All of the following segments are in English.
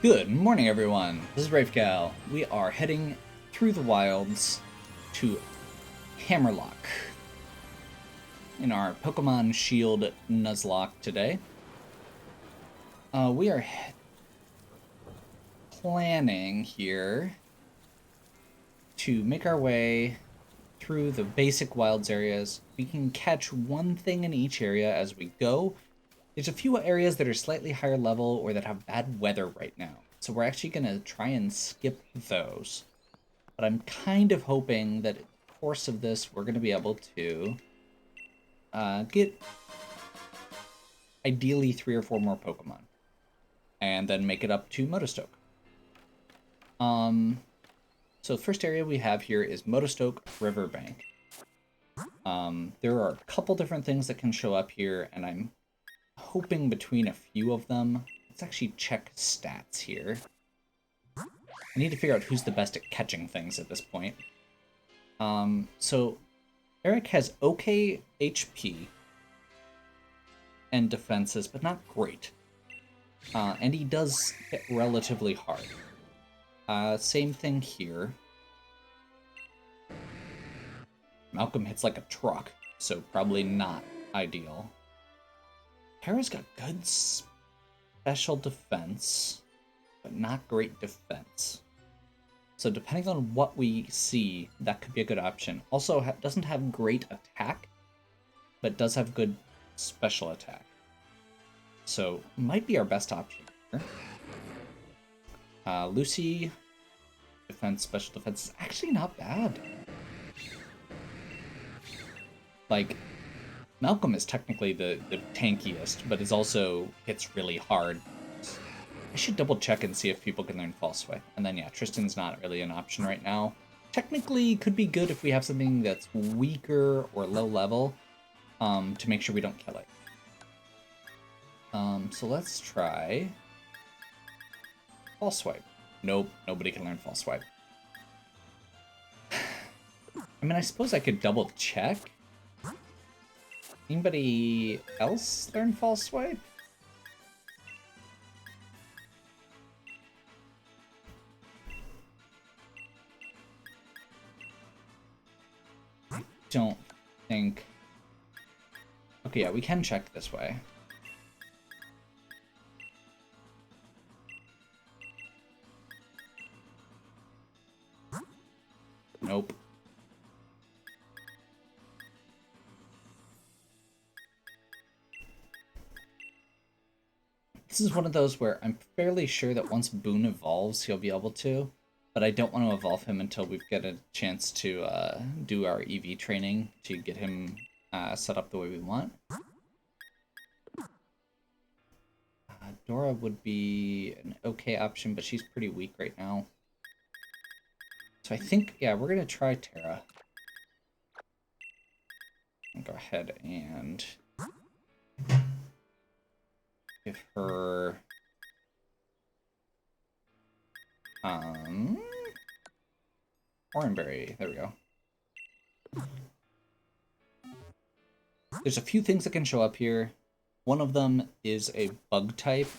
Good morning, everyone. This is Rafegal. We are heading through the wilds to Hammerlock in our Pokemon Shield Nuzlocke today. We are planning here to make our way through the basic wilds areas. We can catch one thing in each area as we go. There's a few areas that are slightly higher level or that have bad weather right now. So we're actually going to try and skip those. But I'm kind of hoping that in the course of this, we're going to be able to get ideally 3 or 4 more Pokemon. And then make it up to Motostoke. So the first area we have here is Motostoke Riverbank. There are a couple different things that can show up here, and I'm hoping between a few of them. Let's actually check stats here. I need to figure out who's the best at catching things at this point. So Eric has okay HP and defenses, but not great. And he does hit relatively hard. Same thing here. Malcolm hits like a truck, so probably not ideal. Tara's got good special defense, but not great defense. So depending on what we see, that could be a good option. Also, doesn't have great attack, but does have good special attack. So might be our best option here. Lucy, defense, special defense is actually not bad. Like, Malcolm is technically the tankiest, but is also hits really hard. I should double check and see if people can learn False Swipe. And then yeah, Tristan's not really an option right now. Technically could be good if we have something that's weaker or low level, to make sure we don't kill it. So let's try False Swipe. Nope, nobody can learn False Swipe. I mean, I suppose I could double check. Anybody else learn False Swipe? I don't think... Okay, yeah, we can check this way. Nope. This is one of those where I'm fairly sure that once Boone evolves, he'll be able to, but I don't want to evolve him until we've got a chance to do our EV training to get him set up the way we want. Dora would be an okay option, but she's pretty weak right now. So I think, yeah, we're going to try Tara. I'll go ahead and give her Oranberry. There we go. There's a few things that can show up here. One of them is a bug type.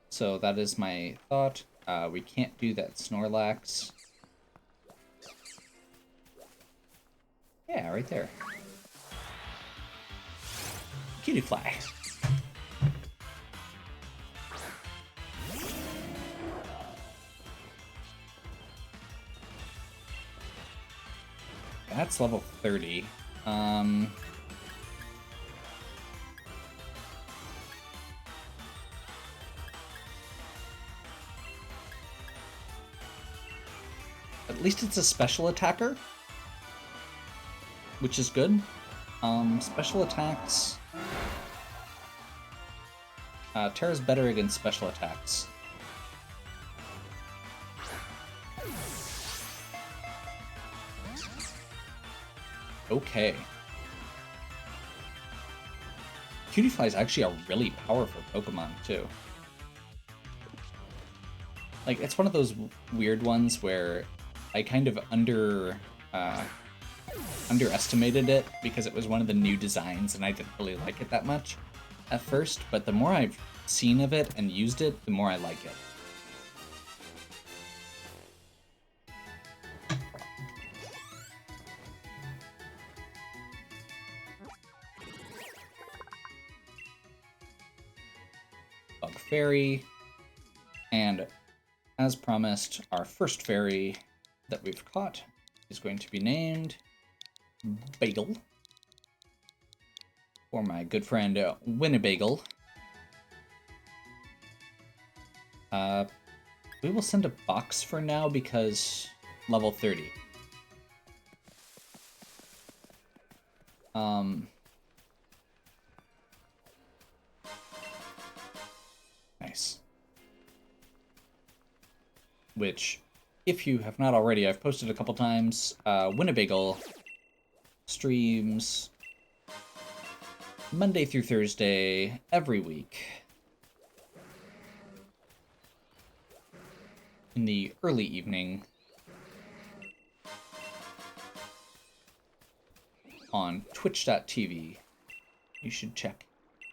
So that is my thought. We can't do that Snorlax. Yeah, right there. Cutie fly. That's level 30. At least it's a special attacker, which is good. Special attacks. Terra's better against special attacks. Okay. Cutiefly is actually a really powerful Pokemon, too. Like, it's one of those weird ones where I kind of underestimated it because it was one of the new designs and I didn't really like it that much at first, but the more I've seen of it and used it, the more I like it. Bug Fairy, and as promised, our first fairy that we've caught is going to be named Bagel, for my good friend Winnebagel. We will send a box for now because level 30. Nice. Which, if you have not already, I've posted a couple times. Winnebagel streams Monday through Thursday every week in the early evening on twitch.tv. You should check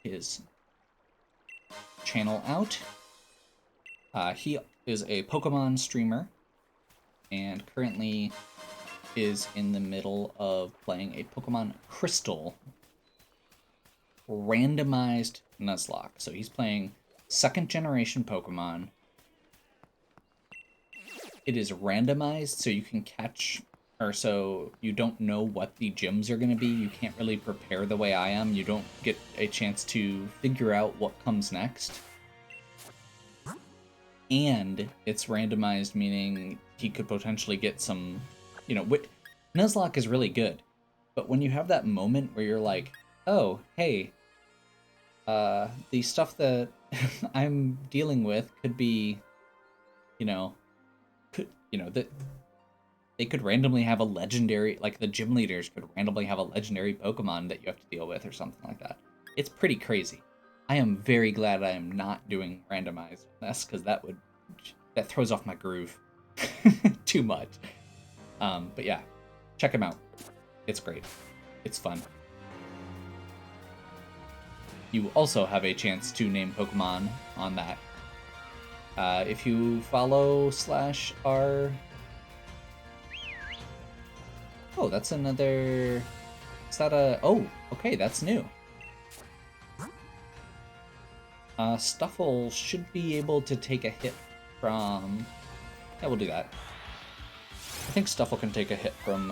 his channel out. He is a Pokemon streamer and currently is in the middle of playing a Pokemon Crystal randomized Nuzlocke. So he's playing second generation Pokemon. It is randomized, so you can catch, or so you don't know what the gyms are going to be. You can't really prepare the way I am. You don't get a chance to figure out what comes next. And it's randomized, meaning he could potentially get some, Nuzlocke is really good. But when you have that moment where you're like, oh, hey, the stuff that I'm dealing with could be, that they could randomly have a legendary, like the gym leaders could randomly have a legendary Pokemon that you have to deal with or something like that. It's pretty crazy. I am very glad I am not doing randomized this, because that throws off my groove too much. But yeah, check him out. It's great. It's fun. You also have a chance to name Pokemon on that. If you follow /r... Oh, that's another... Is that a... Oh, okay, that's new. Stuffle should be able to take a hit from... Yeah, we'll do that. I think Stuffle can take a hit from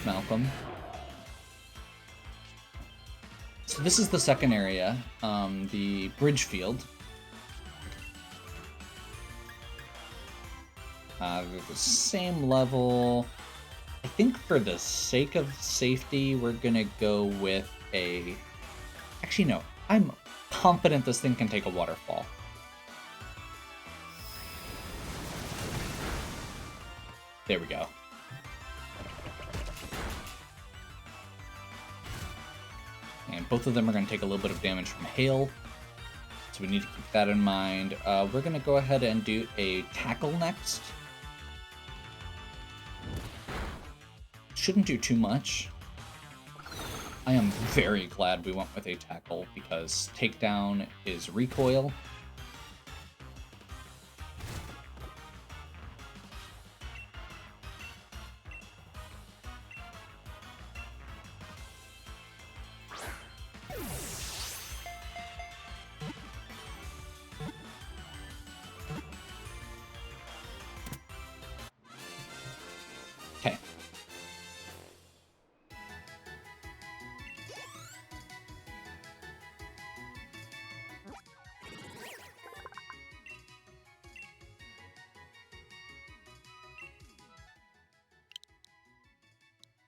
Malcolm. So this is the second area, the bridge field. They're the same level. I think for the sake of safety, we're gonna go with a... Actually, no. I'm confident this thing can take a waterfall. There we go. And both of them are going to take a little bit of damage from hail. So we need to keep that in mind. We're going to go ahead and do a tackle next. Shouldn't do too much. I am very glad we went with a tackle because takedown is recoil. Okay.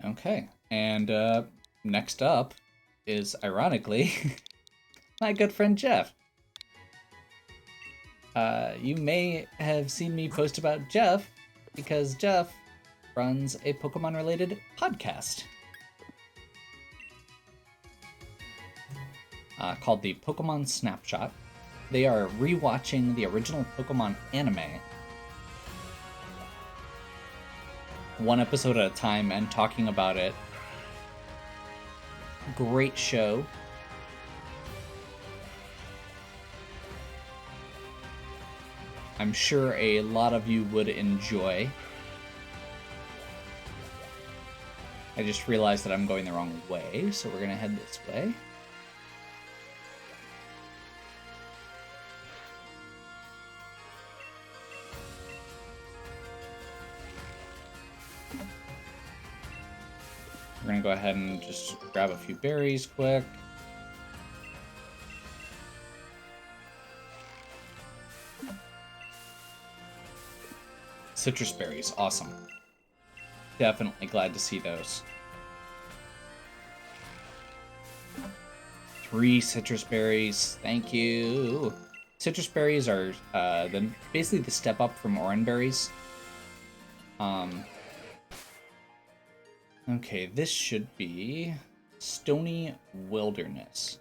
Okay, and next up is, ironically, my good friend Jeff. You may have seen me post about Jeff because Jeff runs a Pokemon-related podcast called the Pokemon Snapshot. They are rewatching the original Pokemon anime one episode at a time and talking about it. Great show. I'm sure a lot of you would enjoy. I just realized that I'm going the wrong way, so we're going to head this way. We're going to go ahead and just grab a few berries quick. Citrus berries, awesome. Definitely glad to see those. 3 citrus berries, thank you. Citrus berries are basically the step up from orange berries. Okay, this should be Stony Wilderness.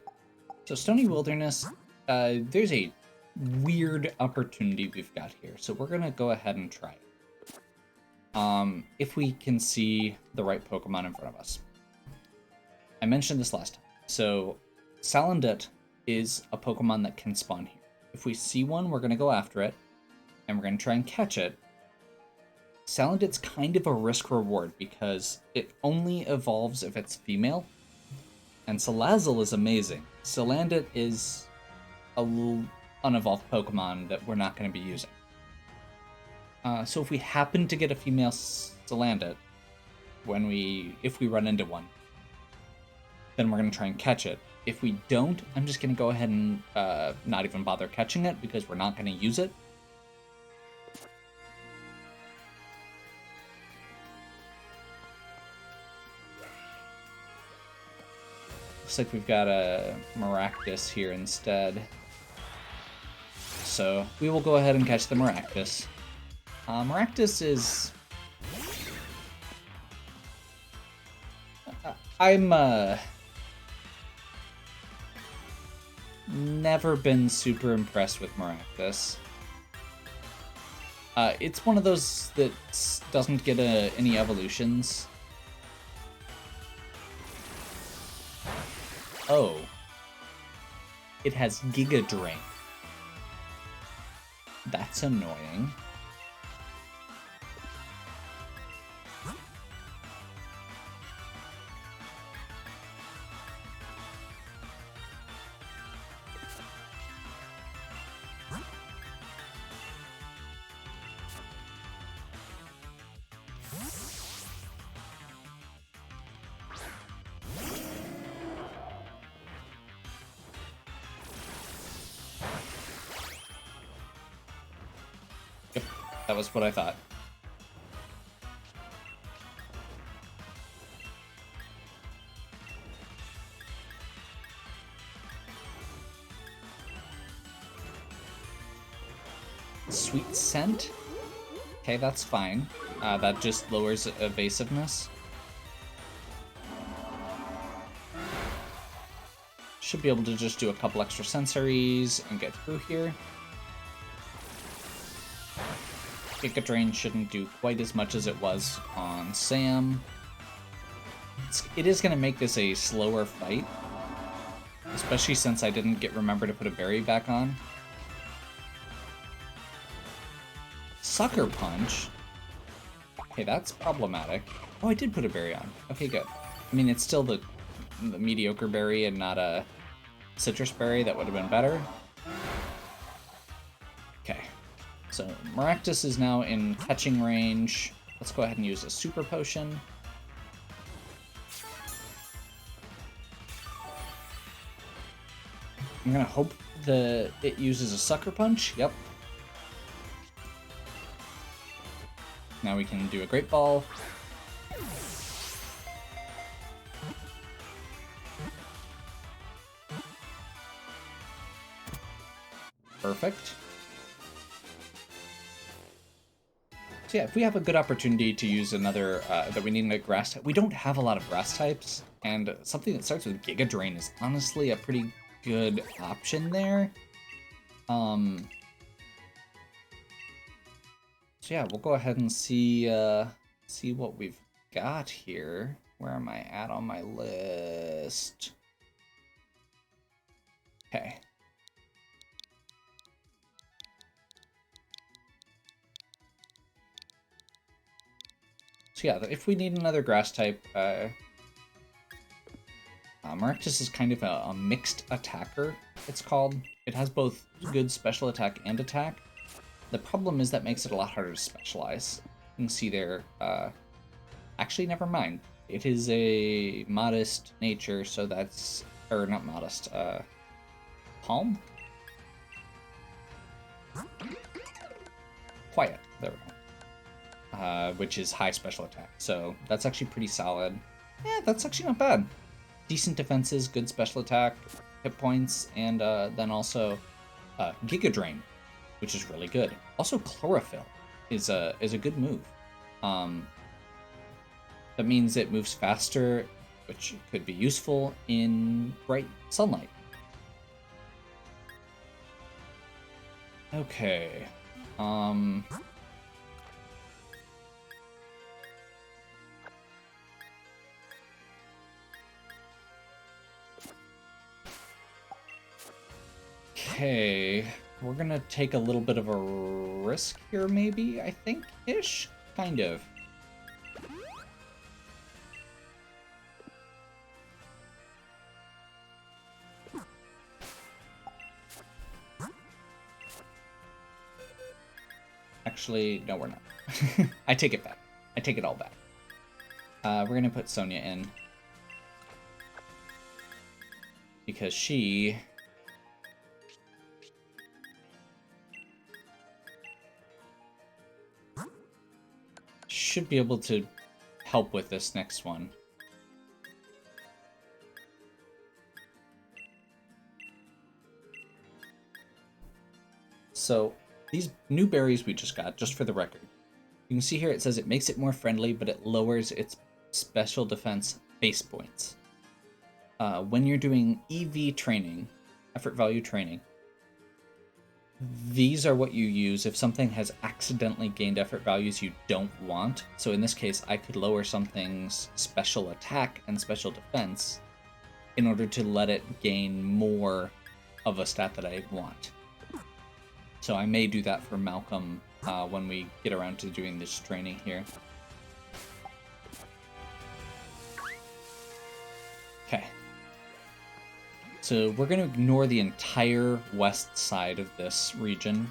So Stony Wilderness, there's a weird opportunity we've got here. So we're gonna go ahead and try it. If we can see the right Pokemon in front of us. I mentioned this last time. So Salandit is a Pokemon that can spawn here. If we see one, we're gonna go after it, and we're gonna try and catch it. Salandit's kind of a risk-reward because it only evolves if it's female, and Salazzle is amazing. Salandit is a little unevolved Pokemon that we're not going to be using. So if we happen to get a female Salandit, if we run into one, then we're going to try and catch it. If we don't, I'm just going to go ahead and not even bother catching it because we're not going to use it. Looks like we've got a Maractus here instead. So we will go ahead and catch the Maractus. Maractus is... I'm never been super impressed with Maractus. It's one of those that doesn't get any evolutions. Oh. It has Giga Drain. That's annoying. Yep, that was what I thought. Sweet Scent? Okay, that's fine. That just lowers evasiveness. Should be able to just do a couple extra sensories and get through here. Giga Drain shouldn't do quite as much as it was on Sam. It is going to make this a slower fight, especially since I didn't remember to put a berry back on. Sucker Punch? Okay, that's problematic. Oh, I did put a berry on. Okay, good. I mean, it's still the mediocre berry and not a citrus berry. That would have been better. Okay. So, Maractus is now in catching range. Let's go ahead and use a Super Potion. I'm gonna hope that it uses a Sucker Punch. Yep. Now we can do a Great Ball. Perfect. So yeah, if we have a good opportunity to use another, that we need a grass type, we don't have a lot of grass types, and something that starts with Giga Drain is honestly a pretty good option there. So yeah, we'll go ahead and see what we've got here. Where am I at on my list? Okay. So yeah, if we need another grass type, Maractus is kind of a mixed attacker, it's called. It has both good special attack and attack. The problem is that makes it a lot harder to specialize. You can see there, actually, never mind. It is a modest nature, so that's, or not modest, calm? Quiet, there we go. Which is high special attack, so that's actually pretty solid. Yeah, that's actually not bad. Decent defenses, good special attack, hit points, and then also Giga Drain, which is really good. Also, Chlorophyll is a good move. That means it moves faster, which could be useful in bright sunlight. Okay. Okay, we're gonna take a little bit of a risk here, maybe, I think-ish? Kind of. Actually, no, we're not. I take it back. I take it all back. We're gonna put Sonia in. Because she... should be able to help with this next one. So, these new berries we just got, just for the record. You can see here it says it makes it more friendly, but it lowers its special defense base points. When you're doing EV training, effort value training, these are what you use if something has accidentally gained effort values you don't want. So in this case, I could lower something's special attack and special defense in order to let it gain more of a stat that I want. So I may do that for Malcolm when we get around to doing this training here. Okay. So we're going to ignore the entire west side of this region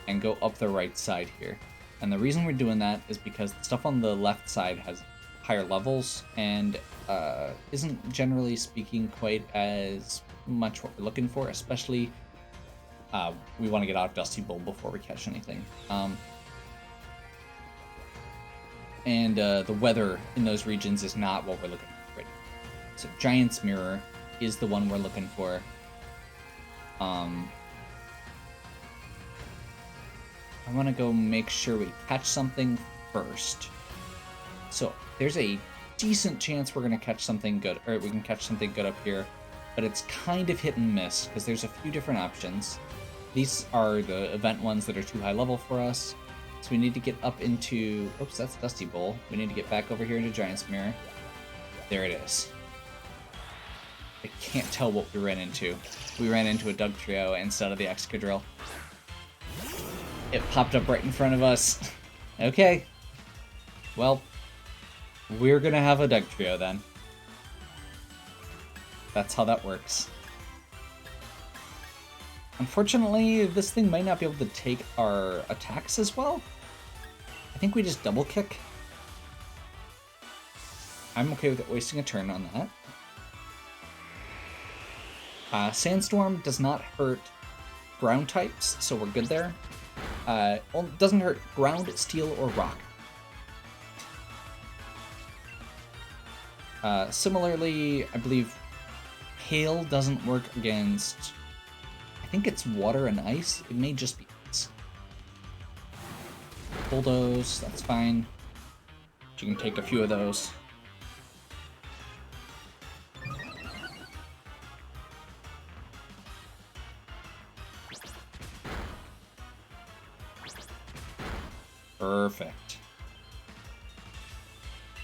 and go up the right side here. And the reason we're doing that is because the stuff on the left side has higher levels and isn't, generally speaking, quite as much what we're looking for, especially we want to get out of Dusty Bowl before we catch anything. And the weather in those regions is not what we're looking for right now. So Giant's Mirror is the one we're looking for. I want to go make sure we catch something first. So there's a decent chance we're going to catch something good, or we can catch something good up here, but it's kind of hit and miss because there's a few different options. These are the event ones that are too high level for us. So we need to get up into... Oops, that's Dusty Bowl. We need to get back over here into Giant's Mirror. There it is. I can't tell what we ran into. We ran into a Doug Trio instead of the Excadrill. It popped up right in front of us. Okay. Well, we're gonna have a Doug Trio then. That's how that works. Unfortunately, this thing might not be able to take our attacks as well. I think we just double kick. I'm okay with it wasting a turn on that. Sandstorm does not hurt ground types, so we're good there. Well, it doesn't hurt ground, steel, or rock. Similarly, I believe hail doesn't work against... I think it's water and ice. It may just be ice. Bulldoze, that's fine. You can take a few of those. Perfect.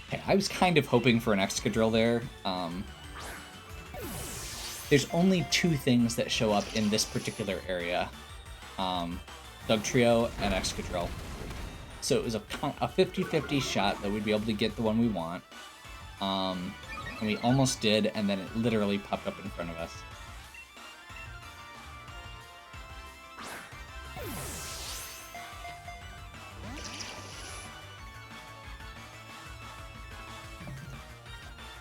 Okay, I was kind of hoping for an Excadrill there. There's only two things that show up in this particular area. Doug Trio and Excadrill. So it was a 50-50 shot that we'd be able to get the one we want. And we almost did, and then it literally popped up in front of us.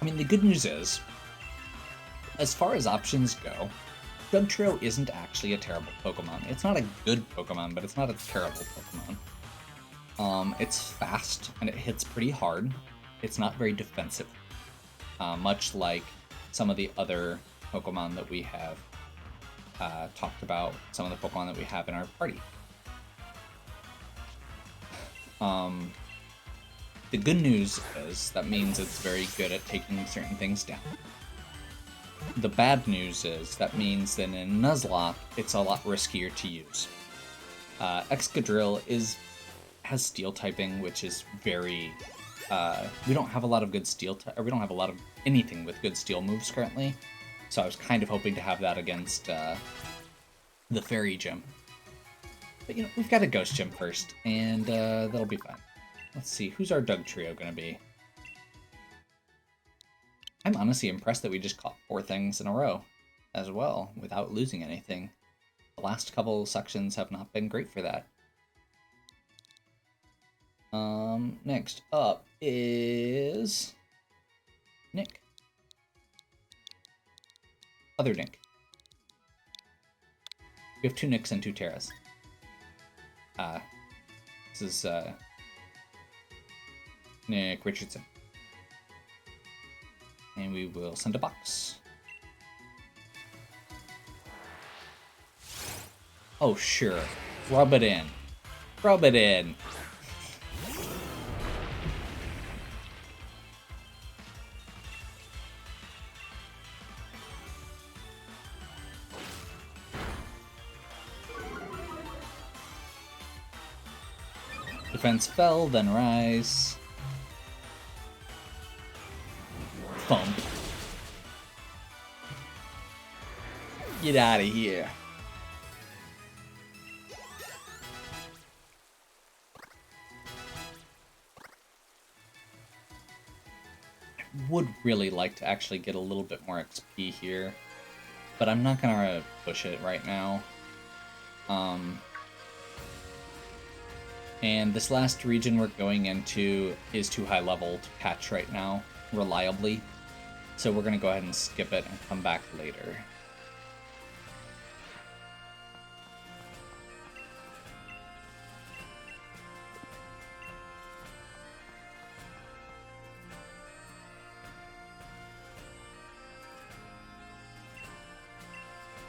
I mean, the good news is, as far as options go, Dugtrio isn't actually a terrible Pokemon. It's not a good Pokemon, but it's not a terrible Pokemon. It's fast, and it hits pretty hard. It's not very defensive, much like some of the other Pokemon that we have talked about, some of the Pokemon that we have in our party. The good news is that means it's very good at taking certain things down. The bad news is that means that in Nuzlocke, it's a lot riskier to use. Excadrill has Steel typing, which is very... we don't have a lot of good Steel... or we don't have a lot of anything with good Steel moves currently, so I was kind of hoping to have that against the Fairy Gym. But, you know, we've got a Ghost Gym first, and that'll be fine. Let's see, who's our Dugtrio gonna be? I'm honestly impressed that we just caught 4 things in a row as well, without losing anything. The last couple sections have not been great for that. Next up is... Nick. Other Nick. We have 2 Nicks and 2 Terras. This is, Nick Richardson. And we will send a box. Oh, sure. Rub it in. Rub it in. Defense fell, then rise. Thump. Get out of here. I would really like to actually get a little bit more XP here, but I'm not gonna push it right now. And this last region we're going into is too high level to catch right now, reliably. So we're going to go ahead and skip it and come back later.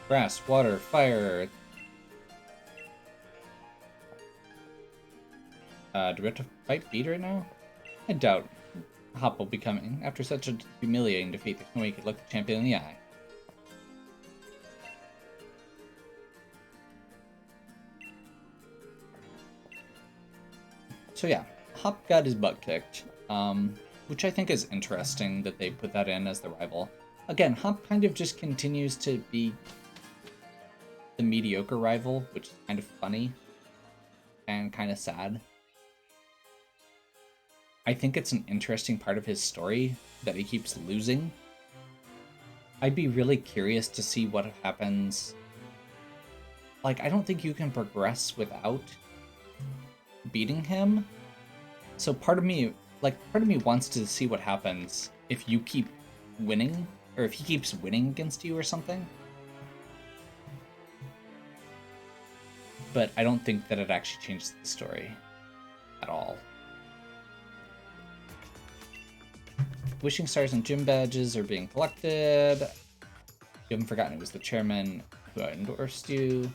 Grass, water, fire. Do we have to fight Beat right now? I doubt Hop will be coming. After such a humiliating defeat, there's no way he could look the champion in the eye. So yeah, Hop got his butt kicked, which I think is interesting that they put that in as the rival. Again, Hop kind of just continues to be the mediocre rival, which is kind of funny and kind of sad. I think it's an interesting part of his story that he keeps losing. I'd be really curious to see what happens. Like, I don't think you can progress without beating him. So part of me wants to see what happens if you keep winning, or if he keeps winning against you or something. But I don't think that it actually changes the story at all. Wishing stars and gym badges are being collected. You haven't forgotten it was the chairman who endorsed you.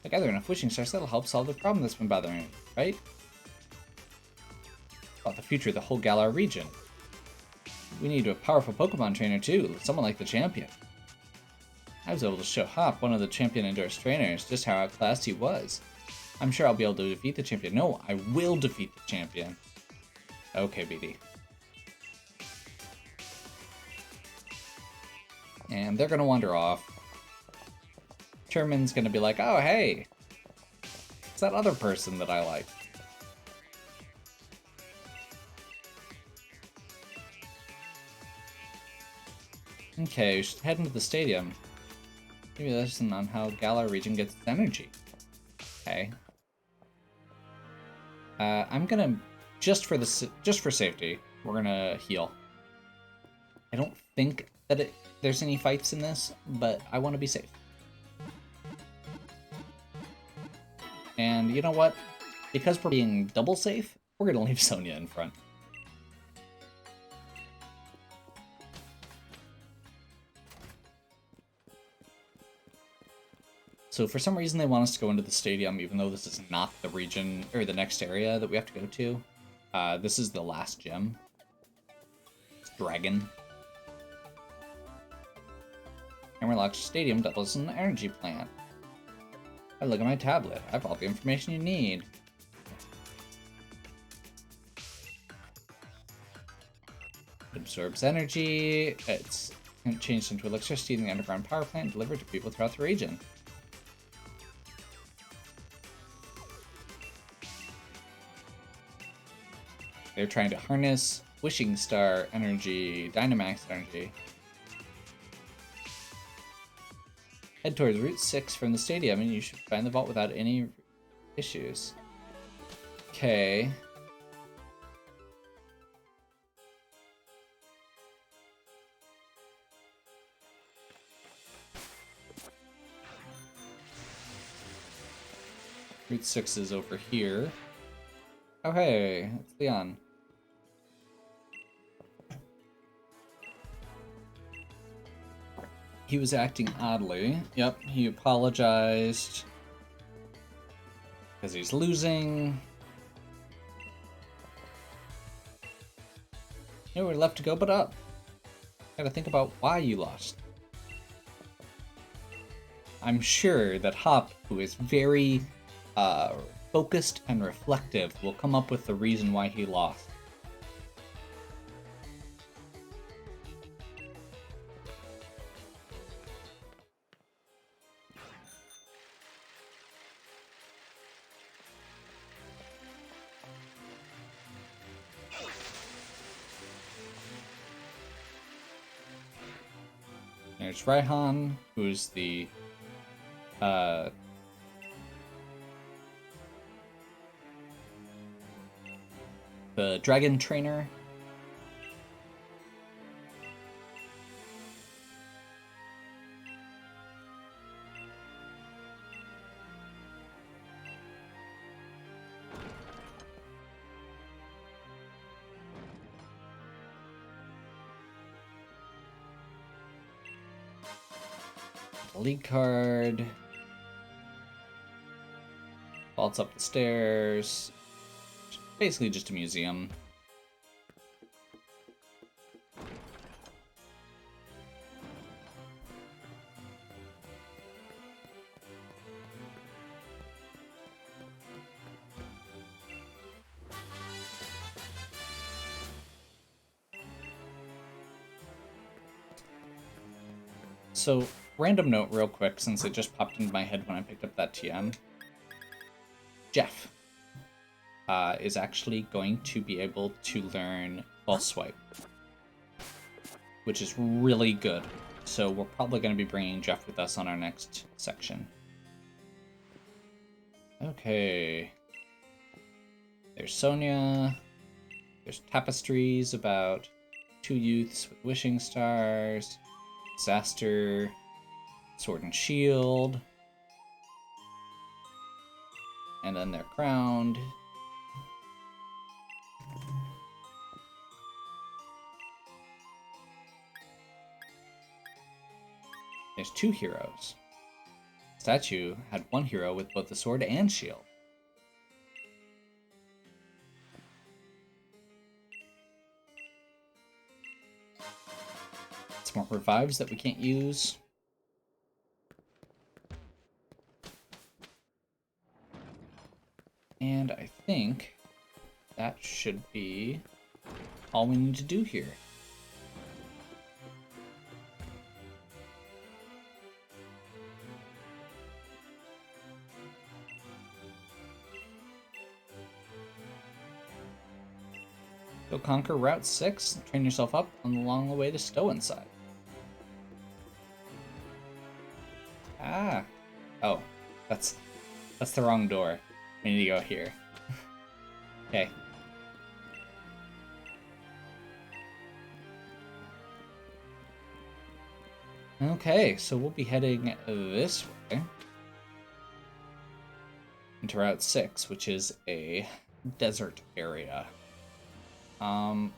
I gather enough wishing stars that'll help solve the problem that's been bothering you, right? About the future of the whole Galar region. We need a powerful Pokemon trainer too, someone like the champion. I was able to show Hop, one of the champion endorsed trainers, just how outclassed he was. I'm sure I'll be able to defeat the champion. No, I will defeat the champion. Okay, BD. And they're gonna wander off. Chairman's gonna be like, oh, hey, it's that other person that I like. Okay, we should head into the stadium. Maybe a lesson on how Galar region gets its energy. Okay. I'm gonna just for safety, we're gonna heal. I don't think that there's any fights in this, but I want to be safe. And you know what? Because we're being double safe, we're gonna leave Sonia in front. So for some reason they want us to go into the stadium, even though this is not the region, or the next area that we have to go to. This is the last gym. It's Dragon. Hammerlock Stadium doubles as an energy plant. I look at my tablet. I have all the information you need. It absorbs energy. It's changed into electricity in the underground power plant delivered to people throughout the region. They're trying to harness Wishing Star energy, Dynamax energy. Head towards Route 6 from the stadium and you should find the vault without any issues. Okay. Route 6 is over here. Oh hey, it's Leon. He was acting oddly. Yep, he apologized. Because he's losing. Nowhere left to go but up. Gotta think about why you lost. I'm sure that Hop, who is very focused and reflective, will come up with the reason why he lost. There's Raihan, who's the dragon trainer. The league card. Vaults up the stairs. Basically just a museum. So, random note real quick, since it just popped into my head when I picked up that TM. Jeff is actually going to be able to learn False Swipe, which is really good. So we're probably going to be bringing Jeff with us on our next section. Okay. There's Sonia. There's tapestries about two youths with wishing stars. Disaster. Sword and shield. And then they're crowned. There's two heroes. Statue had one hero with both the sword and shield. Some more revives that we can't use. And I think that should be all we need to do here. Go conquer Route 6, train yourself up along the way to Stow inside. Ah. Oh, that's the wrong door. We need to go here. Okay. Okay, so we'll be heading this way into Route 6, which is a desert area. And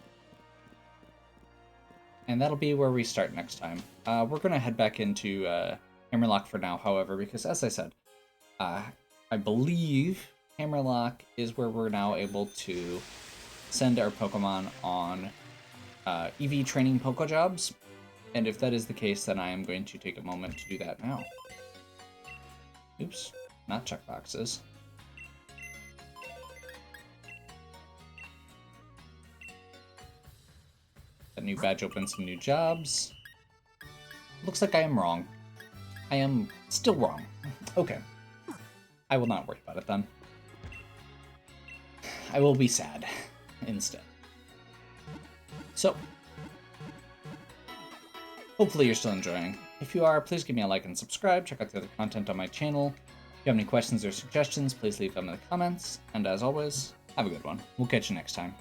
that'll be where we start next time. We're going to head back into Hammerlock for now, however, because as I said, I believe Hammerlock is where we're now able to send our Pokemon on EV training Pokejobs. And if that is the case, then I am going to take a moment to do that now. Oops, not checkboxes. That new badge opens some new jobs. Looks like I am wrong. I am still wrong. Okay. I will not worry about it then. I will be sad instead. So, hopefully you're still enjoying. If you are, please give me a like and subscribe. Check out the other content on my channel. If you have any questions or suggestions, please leave them in the comments. And as always, have a good one. We'll catch you next time.